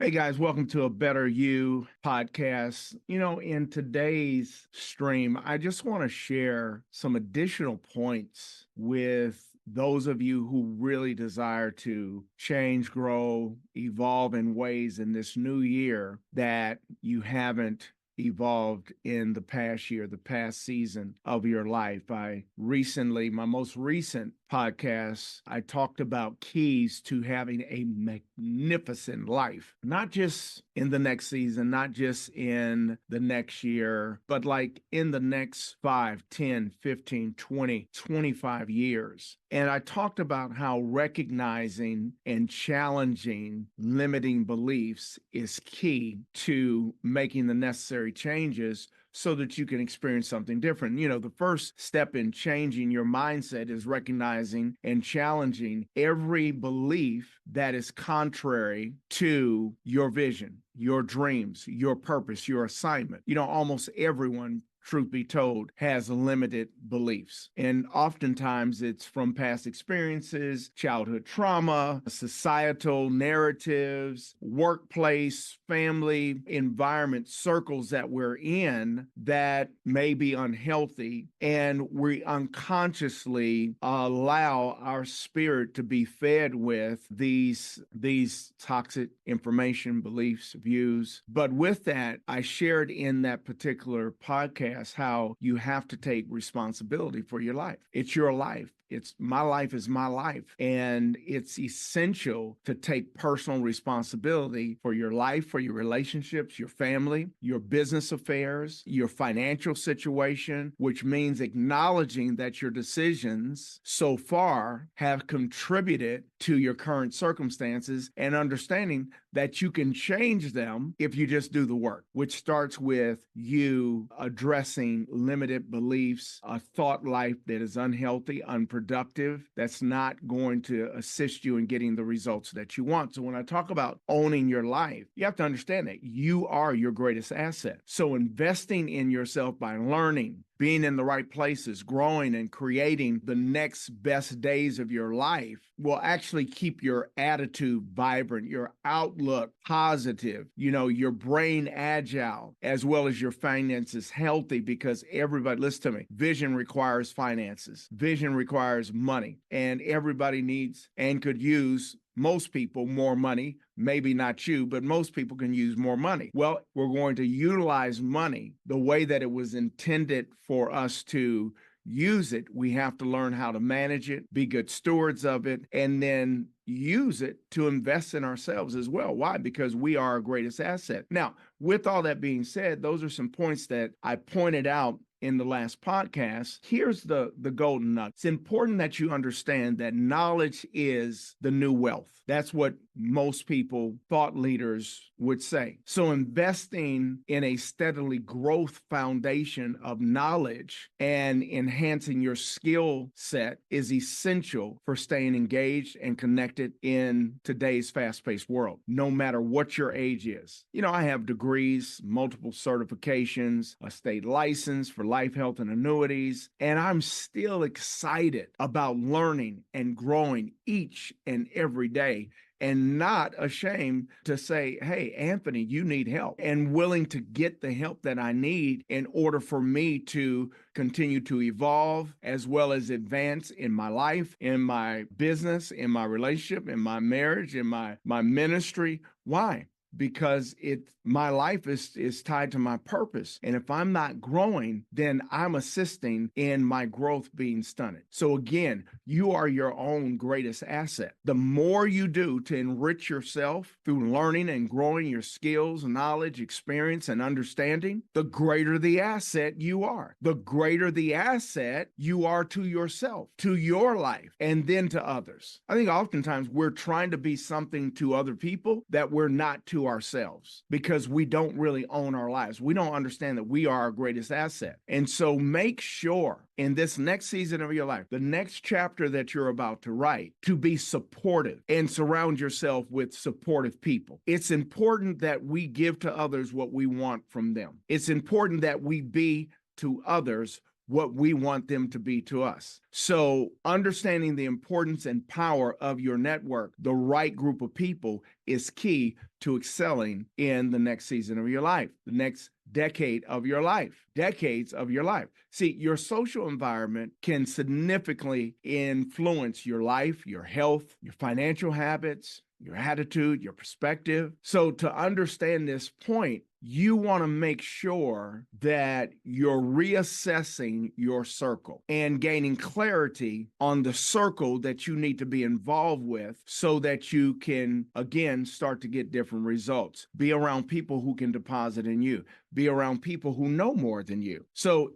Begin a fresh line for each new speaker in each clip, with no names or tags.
Hey guys, welcome to a Better You podcast. In today's stream, I just want to share some additional points with those of you who really desire to change, grow, evolve in ways in this new year that you haven't evolved in the past year, the past season of your life. My most recent podcast, I talked about keys to having a magnificent life, not just in the next season, not just in the next year, but like in the next 5, 10, 15, 20, 25 years. And I talked about how recognizing and challenging limiting beliefs is key to making the necessary changes so that you can experience something different. The first step in changing your mindset is recognizing and challenging every belief that is contrary to your vision, your dreams, your purpose, your assignment. Almost everyone, truth be told, has limited beliefs. And oftentimes it's from past experiences, childhood trauma, societal narratives, workplace, family, environment, circles that we're in that may be unhealthy. And we unconsciously allow our spirit to be fed with these toxic information, beliefs, views. But with that, I shared in that particular podcast how you have to take responsibility for your life. It's your life. My life is my life. And it's essential to take personal responsibility for your life, for your relationships, your family, your business affairs, your financial situation, which means acknowledging that your decisions so far have contributed to your current circumstances and understanding that you can change them if you just do the work, which starts with you addressing limited beliefs, a thought life that is unhealthy, unproductive, that's not going to assist you in getting the results that you want. So when I talk about owning your life, you have to understand that you are your greatest asset. So investing in yourself by learning, being in the right places, growing and creating the next best days of your life will actually keep your attitude vibrant, your outlook positive, your brain agile, as well as your finances healthy, because everybody, listen to me, vision requires finances. Vision requires money, and everybody needs and could use, most people, more money. Maybe not you, but most people can use more money. Well, we're going to utilize money the way that it was intended for us to use it. We have to learn how to manage it, be good stewards of it, and then use it to invest in ourselves as well. Why? Because we are our greatest asset. Now, with all that being said, those are some points that I pointed out in the last podcast. Here's the golden nugget. It's important that you understand that knowledge is the new wealth. That's what most people, thought leaders, would say. So investing in a steadily growth foundation of knowledge and enhancing your skill set is essential for staying engaged and connected in today's fast-paced world, no matter what your age is. I have degrees, multiple certifications, a state license for life, health, and annuities, and I'm still excited about learning and growing each and every day, and not ashamed to say, hey, Anthony, you need help, and willing to get the help that I need in order for me to continue to evolve as well as advance in my life, in my business, in my relationship, in my marriage, in my ministry. Why? Because my life is tied to my purpose. And if I'm not growing, then I'm assisting in my growth being stunted. So again, you are your own greatest asset. The more you do to enrich yourself through learning and growing your skills, knowledge, experience, and understanding, the greater the asset you are. The greater the asset you are to yourself, to your life, and then to others. I think oftentimes we're trying to be something to other people that we're not to ourselves, because we don't really own our lives. We don't understand that we are our greatest asset. And so make sure in this next season of your life, the next chapter that you're about to write, to be supportive and surround yourself with supportive people. It's important that we give to others what we want from them. It's important that we be to others what we want them to be to us. So understanding the importance and power of your network, the right group of people, is key to excelling in the next season of your life, the next decade of your life, decades of your life. See, your social environment can significantly influence your life, your health, your financial habits, your attitude, your perspective. So to understand this point, you want to make sure that you're reassessing your circle and gaining clarity on the circle that you need to be involved with so that you can, again, start to get different results. Be around people who can deposit in you. Be around people who know more than you. So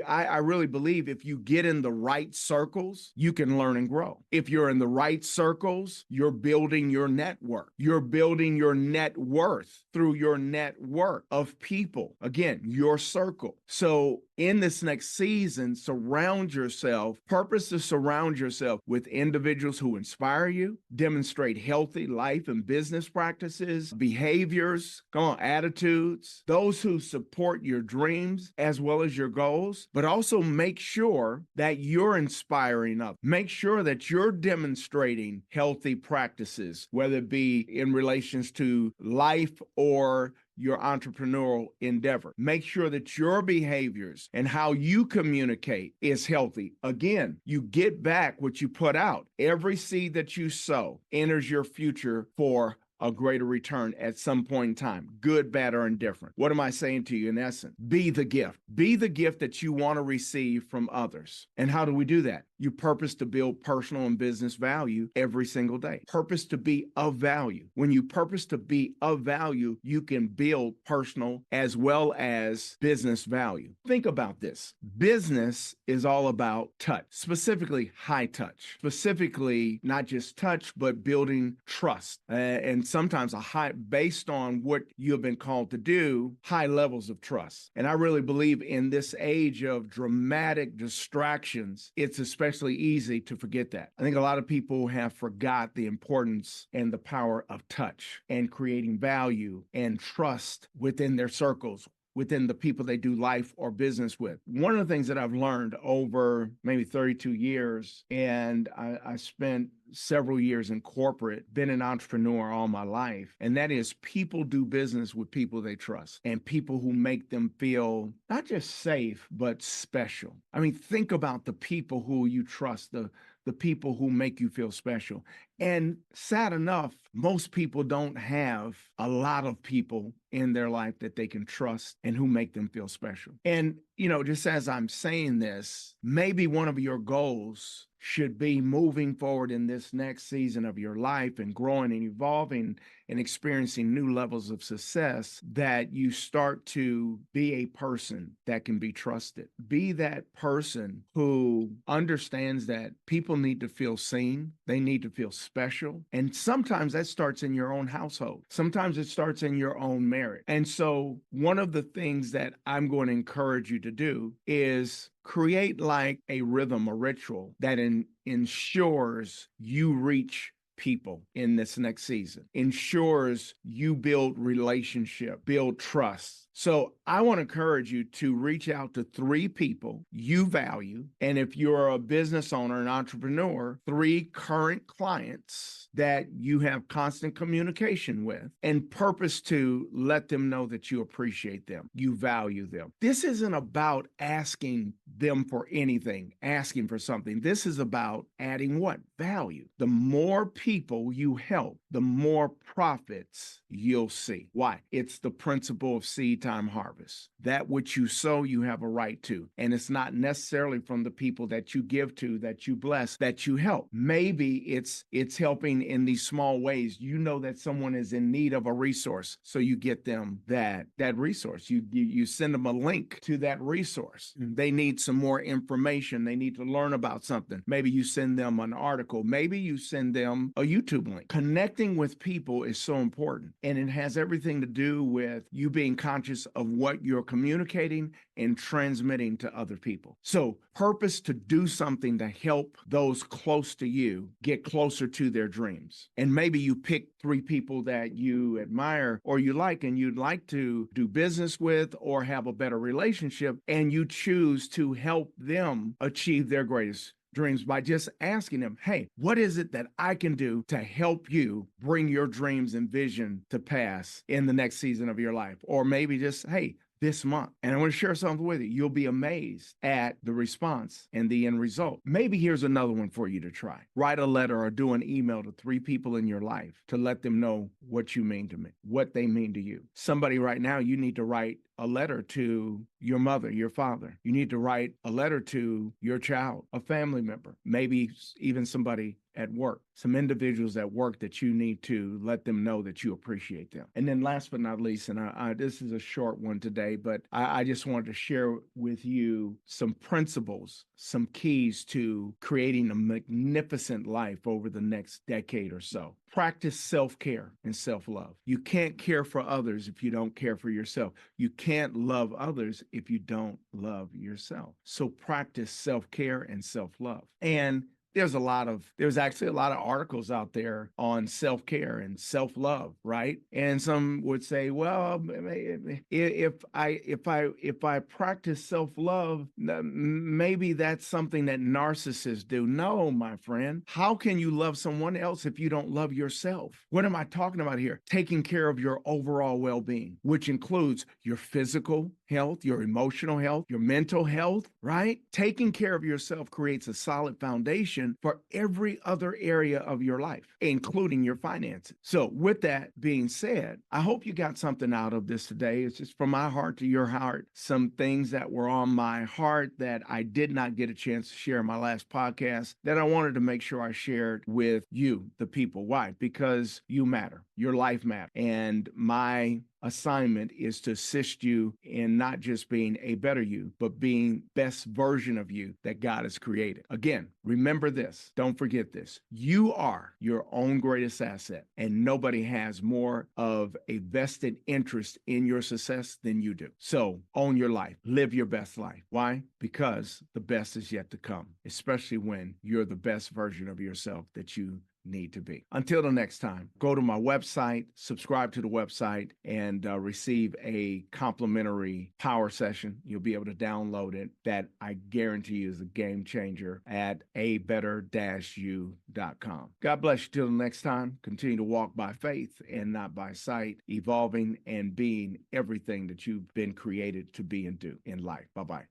I really believe if you get in the right circles, you can learn and grow. If you're in the right circles, you're building your network. You're building your net worth through your network of people. Again, your circle. So in this next season, purpose to surround yourself with individuals who inspire you, demonstrate healthy life and business practices, behaviors, attitudes, those who support your dreams as well as your goals, but also make sure that you're inspiring others. Make sure that you're demonstrating healthy practices, whether it be in relations to life or your entrepreneurial endeavor. Make sure that your behaviors and how you communicate is healthy. Again, you get back what you put out. Every seed that you sow enters your future for a greater return at some point in time, good, bad, or indifferent. What am I saying to you in essence? Be the gift. Be the gift that you want to receive from others. And how do we do that? You purpose to build personal and business value every single day. Purpose to be of value. When you purpose to be of value, you can build personal as well as business value. Think about this. Business is all about touch, specifically high touch, specifically not just touch, but building trust. And sometimes based on what you have been called to do, high levels of trust. And I really believe in this age of dramatic distractions, it's especially easy to forget that. I think a lot of people have forgot the importance and the power of touch and creating value and trust within their circles, within the people they do life or business with. One of the things that I've learned over maybe 32 years, and I spent several years in corporate, been an entrepreneur all my life, and that is people do business with people they trust and people who make them feel not just safe, but special. I mean, think about the people who you trust, the people who make you feel special. And sad enough, most people don't have a lot of people in their life that they can trust and who make them feel special. And, just as I'm saying this, maybe one of your goals should be moving forward in this next season of your life and growing and evolving and experiencing new levels of success, that you start to be a person that can be trusted. Be that person who understands that people need to feel seen. They need to feel special. And sometimes that starts in your own household. Sometimes it starts in your own marriage. And so one of the things that I'm going to encourage you to do is create like a rhythm, a ritual that ensures you reach people in this next season, ensures you build relationship, build trust. So I want to encourage you to reach out to 3 people you value. And if you're a business owner, an entrepreneur, 3 current clients that you have constant communication with, and purpose to let them know that you appreciate them, you value them. This isn't about asking them for anything, asking for something. This is about adding what? Value. The more people you help, the more profits you'll see. Why? It's the principle of seed time harvest. That which you sow, you have a right to. And it's not necessarily from the people that you give to, that you bless, that you help. Maybe it's helping in these small ways. You know that someone is in need of a resource, so you get them that resource. You send them a link to that resource. They need some more information. They need to learn about something. Maybe you send them an article. Maybe you send them a YouTube link. Connecting with people is so important, and it has everything to do with you being conscious of what you're communicating and transmitting to other people. So purpose to do something to help those close to you get closer to their dreams. And maybe you pick 3 people that you admire or you like and you'd like to do business with or have a better relationship, and you choose to help them achieve their greatest dreams by just asking them, hey, what is it that I can do to help you bring your dreams and vision to pass in the next season of your life? Or maybe just, hey, this month. And I want to share something with you. You'll be amazed at the response and the end result. Maybe here's another one for you to try. Write a letter or do an email to 3 people in your life to let them know what you mean to me, what they mean to you. Somebody right now, you need to write a letter to your mother, your father. You need to write a letter to your child, a family member, maybe even somebody at work, some individuals at work that you need to let them know that you appreciate them. And then last but not least, and this is a short one today, but I just wanted to share with you some principles, some keys to creating a magnificent life over the next decade or so. Practice self-care and self-love. You can't care for others if you don't care for yourself. You can't love others if you don't love yourself. So practice self-care and self-love. And there's actually a lot of articles out there on self-care and self-love, right? And some would say, well, if I practice self-love, maybe that's something that narcissists do. No, my friend. How can you love someone else if you don't love yourself? What am I talking about here? Taking care of your overall well-being, which includes your physical health, your emotional health, your mental health, right? Taking care of yourself creates a solid foundation for every other area of your life, including your finances. So with that being said, I hope you got something out of this today. It's just from my heart to your heart, some things that were on my heart that I did not get a chance to share in my last podcast that I wanted to make sure I shared with you, the people. Why? Because you matter. Your life matters. And my assignment is to assist you in not just being a better you, but being best version of you that God has created. Again, remember this. Don't forget this. You are your own greatest asset, and nobody has more of a vested interest in your success than you do. So own your life. Live your best life. Why? Because the best is yet to come, especially when you're the best version of yourself that you need to be. Until the next time, go to my website, subscribe to the website, and receive a complimentary power session. You'll be able to download it that I guarantee you is a game changer at abetter-you.com. God bless you till the next time. Continue to walk by faith and not by sight, evolving and being everything that you've been created to be and do in life. Bye-bye.